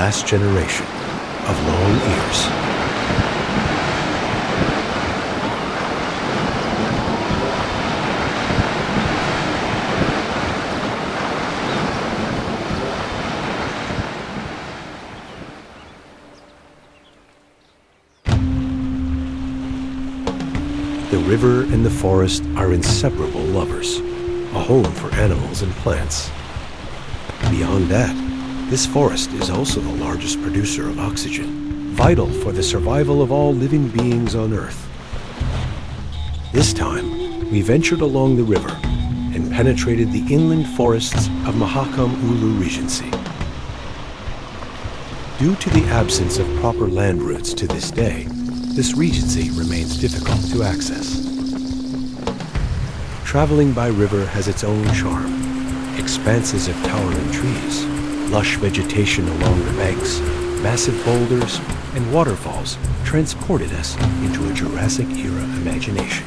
last generation of long ears. The river and the forest are inseparable lovers, a home for animals and plants. Beyond that, this forest is also the largest producer of oxygen, vital for the survival of all living beings on Earth. This time, we ventured along the river and penetrated the inland forests of Mahakam Ulu Regency. Due to the absence of proper land routes to this day, this regency remains difficult to access. Traveling by river has its own charm. Expanses of towering trees, lush vegetation along the banks, massive boulders, and waterfalls transported us into a Jurassic-era imagination.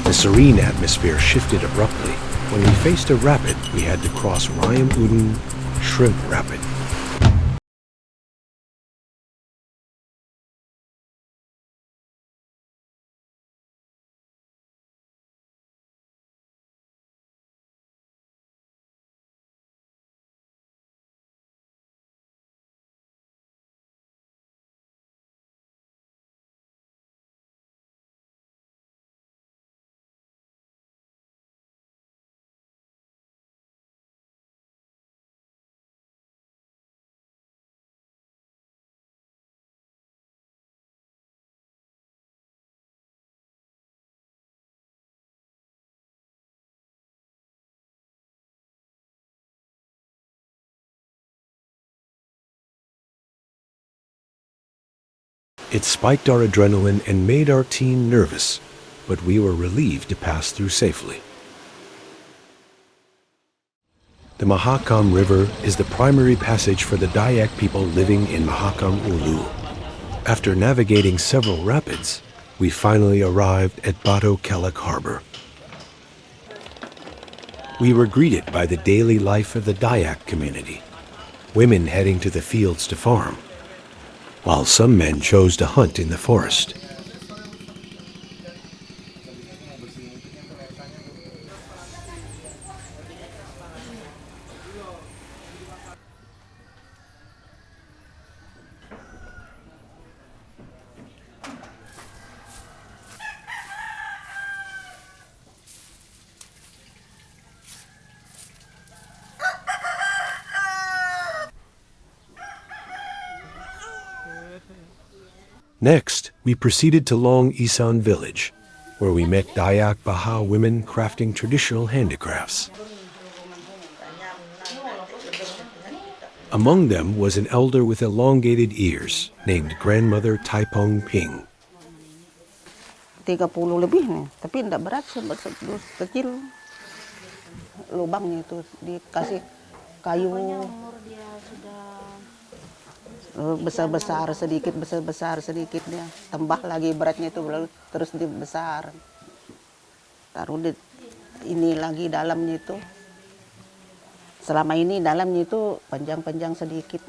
The serene atmosphere shifted abruptly when we faced a rapid we had to cross Rayam Udun Shrimp Rapid. It spiked our adrenaline and made our team nervous, but we were relieved to pass through safely. The Mahakam River is the primary passage for the Dayak people living in Mahakam Ulu. After navigating several rapids, we finally arrived at Batu Kelek Harbor. We were greeted by the daily life of the Dayak community, women heading to the fields to farm, while some men chose to hunt in the forest. Next, we proceeded to Long Isan village, where we met Dayak Baha women crafting traditional handicrafts. Among them was an elder with elongated ears named Grandmother Taipong Ping. 30 lebih nih, tapi tidak berat, kecil. Lubangnya itu dikasih kayu besar-besar sedikit dia. Tambah lagi beratnya itu lalu terus dibesar. Taruh di ini lagi dalamnya itu. Selama ini dalamnya itu panjang-panjang sedikit.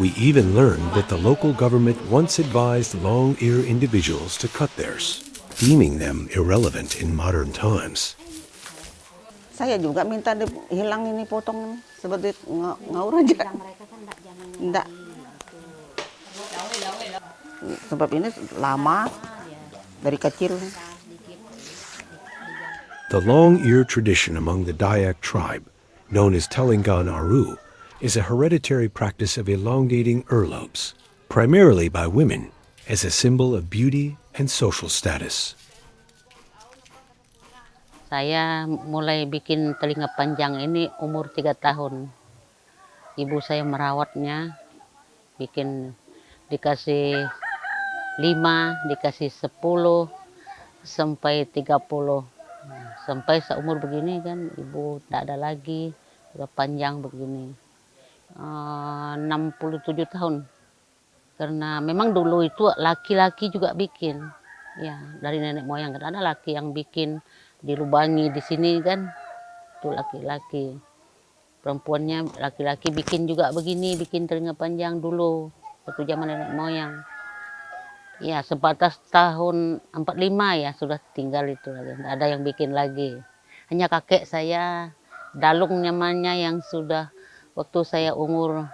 We even learned that the local government once advised long-ear individuals to cut theirs, deeming them irrelevant in modern times. Saya juga minta hilang ini potong seperti ngaur aja. Enggak. Sebab ini lama dari kecil. The long-ear tradition among the Dayak tribe, known as Telinga Panjang, is a hereditary practice of elongating earlobes, primarily by women, as a symbol of beauty and social status. Saya mulai bikin telinga panjang ini umur 3 tahun. Ibu saya merawatnya, dikasih 5, dikasih 10, sampai 30. Sampai seumur begini kan ibu tidak ada lagi. sudah panjang begini. 67 tahun. Karena memang dulu itu laki-laki juga bikin. Ya, dari nenek moyang kan ada laki yang bikin, dilubangi di sini kan. Itu laki-laki. Perempuannya laki-laki bikin juga begini, bikin telinga panjang dulu waktu zaman nenek moyang. Ya, sebatas tahun 45 ya sudah tinggal itu lagi. Tidak ada yang bikin lagi. Hanya kakek saya, Dalung namanya, yang sudah waktu saya umur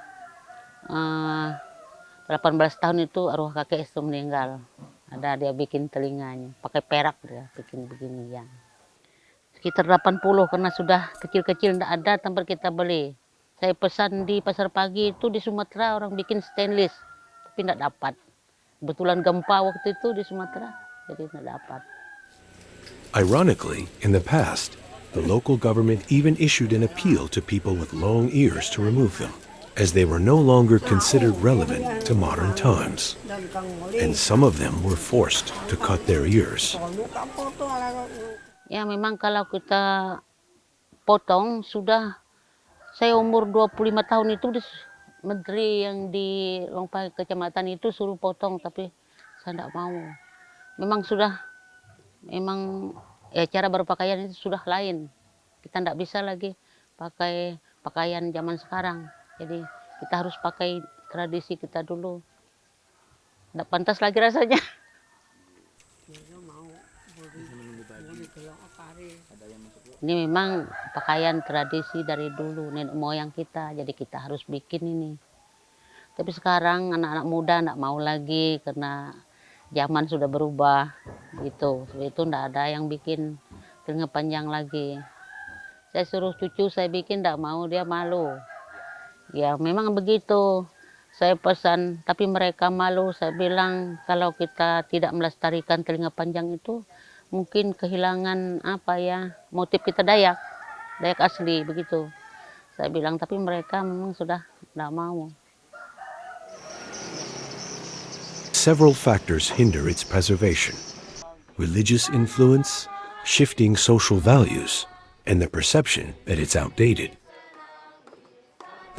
18 tahun itu arwah kakek itu meninggal. Ada dia bikin telinganya, pakai perak dia bikin begini ya. Sekitar 80 karena sudah kecil-kecil tidak ada tempat kita beli. Saya pesan di pasar pagi itu di Sumatera orang bikin stainless, tapi tidak dapat. Kebetulan gempa waktu itu di Sumatera, jadi tidak dapat. Ironically, in the past, the local government even issued an appeal to people with long ears to remove them, as they were no longer considered relevant to modern times. And some of them were forced to cut their ears. Ya memang kalau kita potong sudah, saya umur 25 tahun itu menteri yang di Longpai kecamatan itu suruh potong, tapi saya tidak mau. Memang ya cara berpakaian itu sudah lain. Kita tidak bisa lagi pakai pakaian zaman sekarang. Jadi kita harus pakai tradisi kita dulu. Tidak pantas lagi rasanya. Ini memang pakaian tradisi dari dulu, nenek moyang kita. Jadi kita harus bikin ini. Tapi sekarang anak-anak muda tidak mau lagi karena zaman sudah berubah. Gitu. Itu tidak ada yang bikin telinga panjang lagi. Saya suruh cucu saya bikin, tidak mau, dia malu. Ya memang begitu. Saya pesan, tapi mereka malu. Saya bilang kalau kita tidak melestarikan telinga panjang itu, mungkin kehilangan motif kita dayak asli begitu. Saya bilang, tapi mereka memang sudah tidak mau. Several factors hinder its preservation: religious influence, shifting social values, and the perception that it's outdated.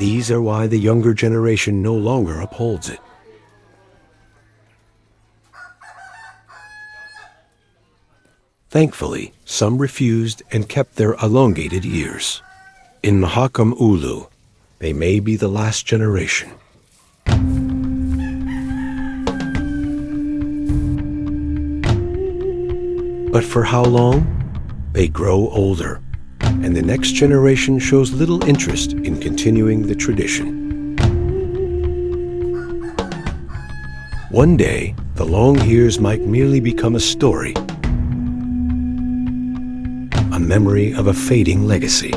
These are why the younger generation no longer upholds it. Thankfully, some refused and kept their elongated ears. In Mahakam Ulu, they may be the last generation. But for how long? They grow older, and the next generation shows little interest in continuing the tradition. One day, the long ears might merely become a story, a memory of a fading legacy.